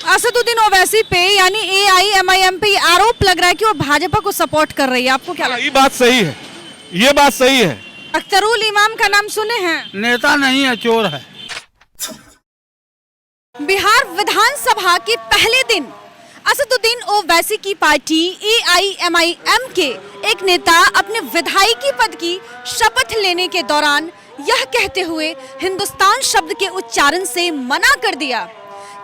असदुद्दीन ओवैसी पे यानी AIMIM पे ये आरोप लग रहा है कि वो भाजपा को सपोर्ट कर रही है, आपको क्या लगता ये बात सही है, ये बात सही है। है? अख्तरुल इमाम का नाम सुने हैं? नेता नहीं है, चोर है। बिहार विधानसभा के पहले दिन असदुद्दीन ओवैसी की पार्टी AIMIM के एक नेता अपने विधायकी पद की शपथ लेने के दौरान यह कहते हुए हिंदुस्तान शब्द के उच्चारण से मना कर दिया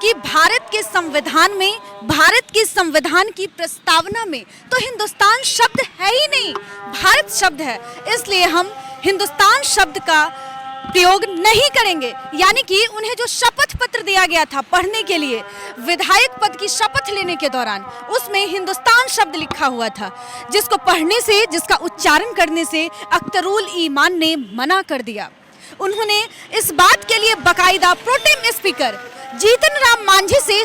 कि भारत के संविधान में, भारत के संविधान की प्रस्तावना में तो हिंदुस्तान शब्द है ही नहीं, भारत शब्द है, इसलिए हम हिंदुस्तान शब्द का प्रयोग नहीं करेंगे। यानी कि उन्हें जो शपथ पत्र दिया गया था पढ़ने के लिए विधायक पद की शपथ लेने के दौरान, उसमें हिंदुस्तान शब्द लिखा हुआ था, जिसको पढ़ने से, जिसका उच्चारण करने से अख्तरुल ईमान ने मना कर दिया। उन्होंने इस बात के लिए बाकायदा प्रोटेम स्पीकर जीतन राम मांझी से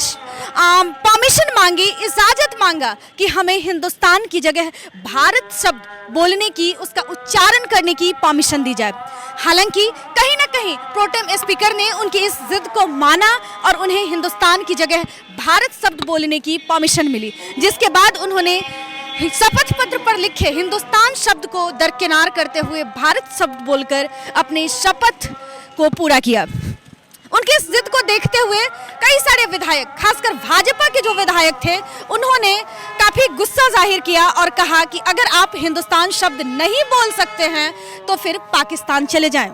परमिशन मांगी, इजाजत मांगा कि हमें हिंदुस्तान की जगह भारत शब्द बोलने की, उसका उच्चारण करने की परमिशन दी जाए। हालांकि कहीं ना कहीं प्रोटेम स्पीकर ने उनकी इस जिद को माना और उन्हें हिंदुस्तान की जगह भारत शब्द बोलने की परमिशन मिली, जिसके बाद उन्होंने शपथ पत्र पर लिखे हिंदुस्तान शब्द को दरकिनार करते हुए भारत शब्द बोलकर अपने शपथ को पूरा किया। उनकी इस जिद को देखते हुए कई सारे विधायक, खासकर भाजपा के जो विधायक थे, उन्होंने काफी गुस्सा जाहिर किया और कहा कि अगर आप हिंदुस्तान शब्द नहीं बोल सकते हैं तो फिर पाकिस्तान चले जाएं।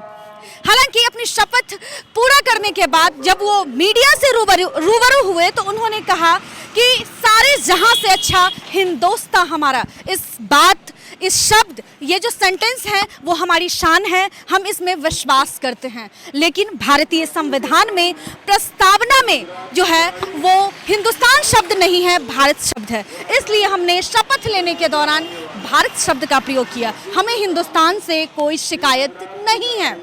हालांकि अपनी शपथ पूरा करने के बाद जब वो मीडिया से रूबरू हुए तो उन्होंने कहा कि सारे जहां से अच्छा हिंदुस्तान हमारा। इस बात, इस शब्द, ये जो सेंटेंस है वो हमारी शान है, हम इसमें विश्वास करते हैं, लेकिन भारतीय संविधान में प्रस्तावना में जो है वो हिंदुस्तान शब्द नहीं है, भारत शब्द है, इसलिए हमने शपथ लेने के दौरान भारत शब्द का प्रयोग किया। हमें हिंदुस्तान से कोई शिकायत नहीं है।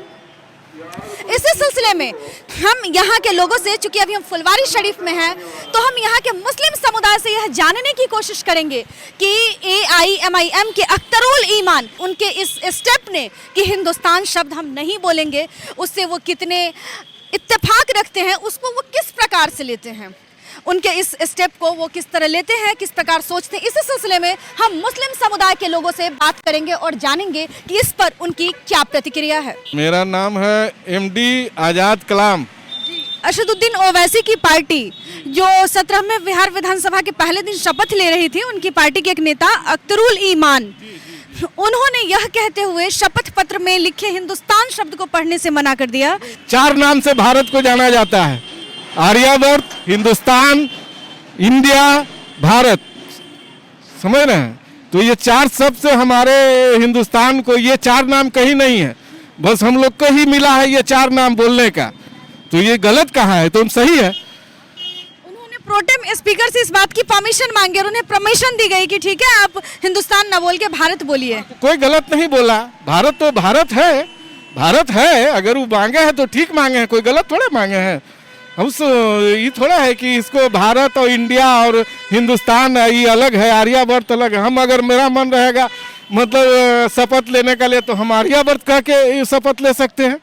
इसी सिलसिले में हम यहाँ के लोगों से, चूंकि अभी हम फुलवारी शरीफ में हैं, तो हम यहाँ के मुस्लिम समुदाय से यह जानने की कोशिश करेंगे कि AIMIM के अख्तरुल ईमान, उनके इस स्टेप ने कि हिंदुस्तान शब्द हम नहीं बोलेंगे, उससे वो कितने इत्तेफाक रखते हैं, उसको वो किस प्रकार से लेते हैं, उनके इस स्टेप को वो किस तरह लेते हैं, किस प्रकार सोचते हैं। इसी सिलसिले में हम मुस्लिम समुदाय के लोगों से बात करेंगे और जानेंगे कि इस पर उनकी क्या प्रतिक्रिया है। मेरा नाम है MD आजाद कलाम। असदुद्दीन ओवैसी की पार्टी जो 17वें बिहार विधानसभा के पहले दिन शपथ ले रही थी, उनकी पार्टी के एक नेता अख्तरुल ईमान, उन्होंने यह कहते हुए शपथ पत्र में लिखे हिंदुस्तान शब्द को पढ़ने से मना कर दिया। 4 नाम से भारत को जाना जाता है, आर्यावर्त, हिंदुस्तान, इंडिया, भारत, समझ रहे हैं? तो ये 4 शब्द से हमारे हिंदुस्तान को, ये 4 नाम कहीं नहीं है, बस हम लोग को ही मिला है ये 4 नाम बोलने का। तो ये गलत कहाँ है? तो सही है। उन्होंने प्रोटेम स्पीकर से इस बात की परमिशन मांगी और उन्हें परमिशन दी गई कि ठीक है, आप हिंदुस्तान ना बोल के भारत बोलिए। कोई गलत नहीं बोला, भारत तो भारत है, भारत है। अगर वो मांगे हैं तो ठीक मांगे हैं, कोई गलत थोड़े मांगे हैं। हम ये थोड़ा है कि इसको भारत और इंडिया और हिंदुस्तान ये अलग है, आर्यावर्त अलग है। हम अगर मेरा मन रहेगा मतलब शपथ लेने का लिए तो हम आर्यावर्त कह के शपथ ले सकते हैं।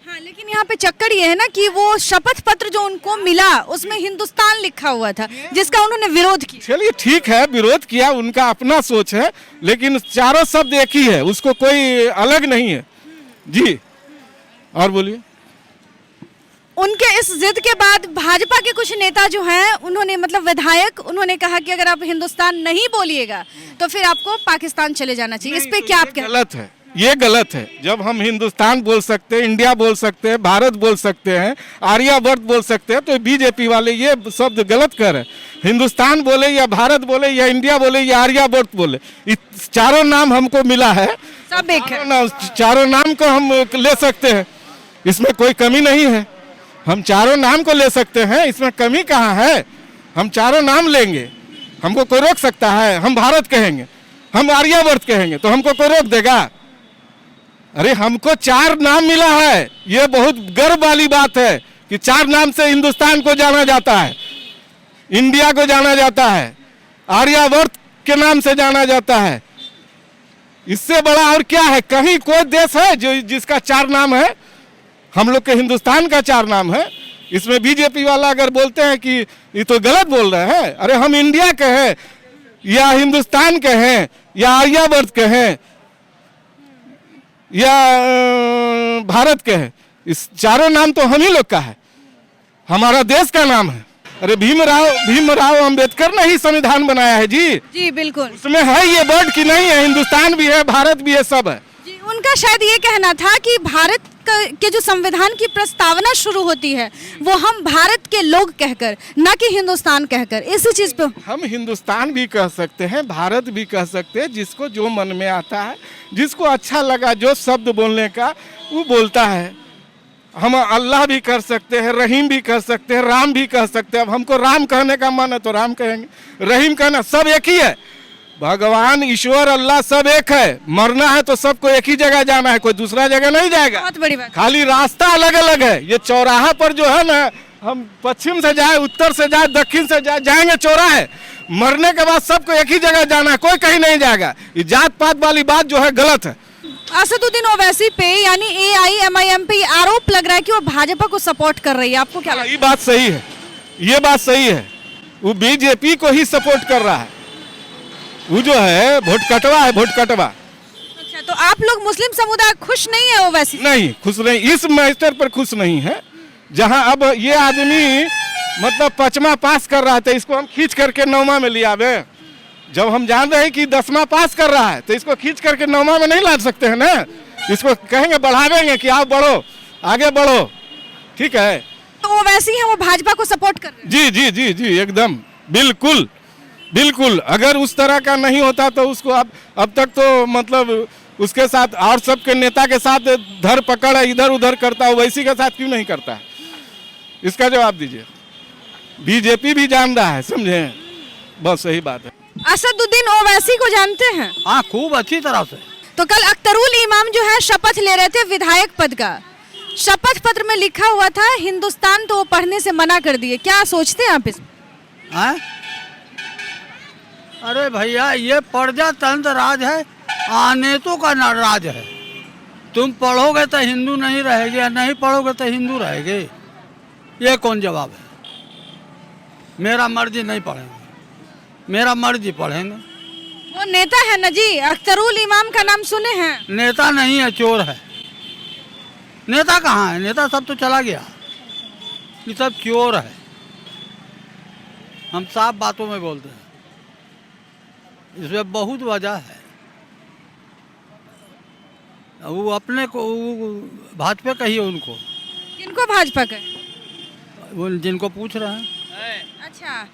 हाँ, लेकिन यहाँ पे चक्कर ये है ना कि वो शपथ पत्र जो उनको मिला उसमें हिंदुस्तान लिखा हुआ था, जिसका उन्होंने विरोध किया। चलिए ठीक है, विरोध किया, उनका अपना सोच है, लेकिन चारों शब्द एक ही है, उसको कोई अलग नहीं है जी। और बोलिए। उनके इस जिद के बाद भाजपा के कुछ नेता जो हैं, उन्होंने मतलब विधायक, उन्होंने कहा कि अगर आप हिंदुस्तान नहीं बोलिएगा तो फिर आपको पाकिस्तान चले जाना चाहिए। इस पे क्या आप कहते हैं? गलत है, ये गलत है। जब हम हिंदुस्तान बोल सकते हैं, इंडिया बोल सकते हैं, भारत बोल सकते हैं, आर्यावर्त बोल सकते हैं, तो बीजेपी वाले ये शब्द गलत कर रहे हैं। हिंदुस्तान बोले या भारत बोले या इंडिया बोले या आर्यावर्त बोले, इस चारों नाम हमको मिला है, सब एक है। चारों नाम को हम ले सकते हैं, इसमें कोई कमी नहीं है। हम चारों नाम को ले सकते हैं, इसमें कमी कहाँ है? हम चारों नाम लेंगे, हमको कोई रोक सकता है? हम भारत कहेंगे, हम आर्यावर्त कहेंगे, तो हमको कोई रोक देगा? अरे हमको 4 नाम मिला है, ये बहुत गर्व वाली बात है कि 4 नाम से हिंदुस्तान को जाना जाता है, इंडिया को जाना जाता है, आर्यावर्त के नाम से जाना जाता है। इससे बड़ा और क्या है? कहीं कोई देश है जो जिसका 4 नाम है? हम लोग के हिंदुस्तान का 4 नाम है, इसमें बीजेपी वाला अगर बोलते हैं कि ये तो गलत बोल रहे हैं, अरे हम इंडिया के हैं या हिंदुस्तान के हैं या आर्यावर्त के हैं या भारत के हैं, इस चारों नाम तो हम ही लोग का है, हमारा देश का नाम है। अरे भीमराव अंबेडकर ने ही संविधान बनाया है जी। जी बिल्कुल। उसमें है ये वर्ड कि नहीं है, हिंदुस्तान भी है, भारत भी है, सब है। जी, उनका शायद ये कहना था कि भारत के जो संविधान की प्रस्तावना शुरू होती है वो हम भारत के लोग कहकर, ना कि हिंदुस्तान कहकर, इसी चीज पे हम हिंदुस्तान भी कह सकते हैं, भारत भी कह सकते हैं, जिसको जो मन में आता है, जिसको अच्छा लगा जो शब्द बोलने का वो बोलता है। हम अल्लाह भी कर सकते हैं, रहीम भी कर सकते हैं, राम भी कह सकते हैं। अब हमको राम कहने का मन है तो राम कहेंगे, रहीम कहना, सब एक ही है। भगवान, ईश्वर, अल्लाह सब एक है। मरना है तो सबको एक ही जगह जाना है, कोई दूसरा जगह नहीं जाएगा। बहुत बड़ी बात। खाली रास्ता अलग अलग है। ये चौराहा पर जो है ना, हम पश्चिम से जाए, उत्तर से जाए, दक्षिण से जाए, जाएंगे चौराहे। मरने के बाद सबको एक ही जगह जाना है, कोई कहीं नहीं जाएगा। ये जात पात वाली बात जो है गलत है। असदुद्दीन ओवैसी पे यानी AIMIM पे आरोप लग रहा है कि वो भाजपा को सपोर्ट कर रही है, आपको क्या लगता है? ये बात सही है, ये बात सही है। वो बीजेपी को ही सपोर्ट कर रहा है। वो जो है वोट कटवा है, वोट कटवा। अच्छा, तो आप लोग मुस्लिम समुदाय खुश नहीं है ओवैसी? नहीं, खुश नहीं, इस मैटर पर खुश नहीं है। जहां अब ये आदमी मतलब 5वां पास कर रहा था, इसको हम खींच करके 9वां में लिया आवे। जब हम जान रहे हैं कि 10वां पास कर रहा है तो इसको खींच करके 9वां में नहीं ला सकते हैं ना। इसको कहेंगे, बढ़ावेंगे कि आप बढ़ो, आगे बढ़ो, ठीक है। तो ओवैसी है वो भाजपा को सपोर्ट कर रहे हैं? जी जी जी जी, एकदम, बिल्कुल बिल्कुल। अगर उस तरह का नहीं होता तो उसको अब तक तो मतलब उसके साथ और सबके नेता के साथ धर पकड़ इधर उधर करता, ओवैसी के साथ क्यों नहीं करता है? इसका जवाब दीजिए। बीजेपी भी जान रहा है, समझे, बस सही बात है। असदुद्दीन ओवैसी को जानते हैं? हाँ, खूब अच्छी तरह से। तो कल अख्तरुल इमाम जो है शपथ ले रहे थे विधायक पद का। शपथ पत्र में लिखा हुआ था हिंदुस्तान, तो वो पढ़ने से मना कर दिए। क्या सोचते हैं आप इसमें? हैं? अरे भैया, ये प्रजातंत्र राज है, आनेतों का राज है। तुम पढ़ोगे तो हिंदू नहीं रहेगे, या नहीं पढ़ोगे तो हिंदू रहेगे। ये कौन जवाब है? मेरा मर्जी नहीं पढ़ेंगे, मेरा मर्जी पढ़ेंगे। वो नेता है ना जी, अख्तरुल इमाम का नाम सुने हैं? नेता नहीं है, चोर है। नेता कहाँ है? नेता सब तो चला गया, ये सब चोर है। हम साफ बातों में बोलते हैं, इसमें बहुत वजह है। वो अपने को भाजपा कहिए उनको। किनको भाजपा का? वो जिनको पूछ रहे हैं। अच्छा,